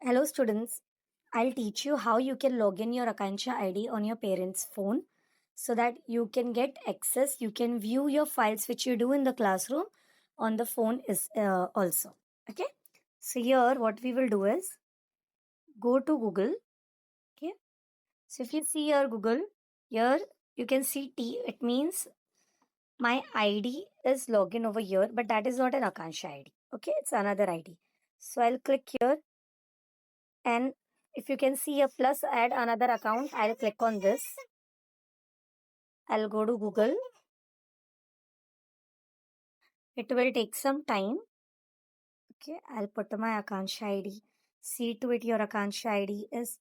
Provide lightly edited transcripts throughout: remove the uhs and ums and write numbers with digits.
Hello students, I'll teach you how you can log in your Akanksha ID on your parents' phone so that you can get access, you can view your files which you do in the classroom on the phone is also. Okay, so here what we will do is go to Google. Okay, so if you see your Google, here you can see T, it means my ID is login over here, but that is not an Akanksha ID. Okay, it's another ID. So I'll click here. And if you can see a plus add another account, I'll click on this. I'll go to Google. It will take some time. Okay, I'll put my Akanksha ID. See to it your Akanksha ID is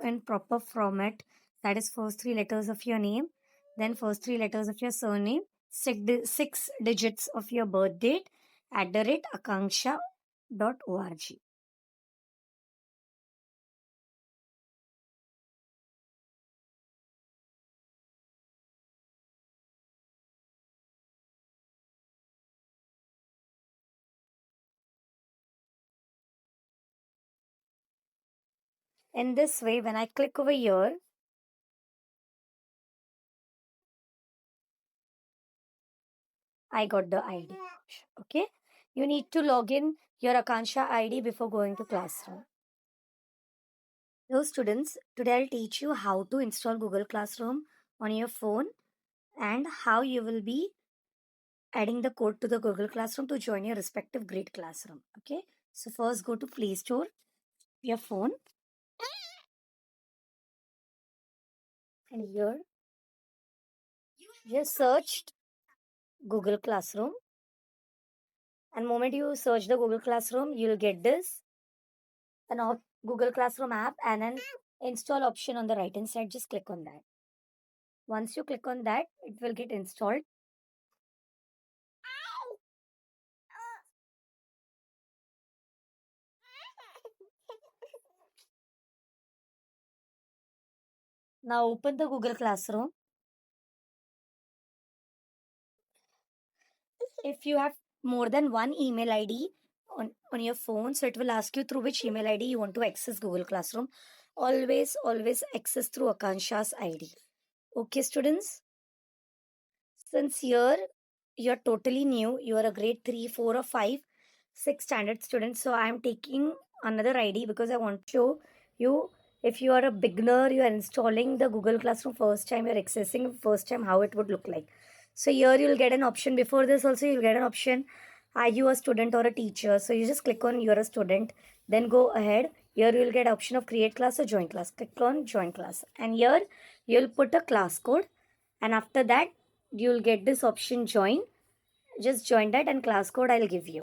in proper format. That is first three letters of your name, then first three letters of your surname, six digits of your birth date, @akanksha.org. In this way, when I click over here, I got the ID. Okay. You need to log in your Akanksha ID before going to classroom. Hello students, today I'll teach you how to install Google Classroom on your phone and how you will be adding the code to the Google Classroom to join your respective grade classroom. Okay. So first go to Play Store, your phone, and here just searched Google Classroom. And moment you search the Google Classroom, you'll get this Google Classroom app and an install option on the right hand side. Just click on that. Once you click on that, it will get installed. Now open the Google Classroom. If you have more than one email ID on your phone, so it will ask you through which email ID you want to access Google Classroom. Always access through Akanksha's ID. Okay, students? Since here you're totally new, you are a grade 3, 4 or 5, 6 standard student. So I am taking another ID because I want to show you if you are a beginner, you are installing the Google Classroom first time, you're accessing first time, how it would look like. So here you'll get an option. Before this also you'll get an option, are you a student or a teacher? So you just click on you're a student, then go ahead. Here you'll get option of create class or join class. Click on join class, and here you'll put a class code, and after that you'll get this option join. Just join that, and class code I'll give you.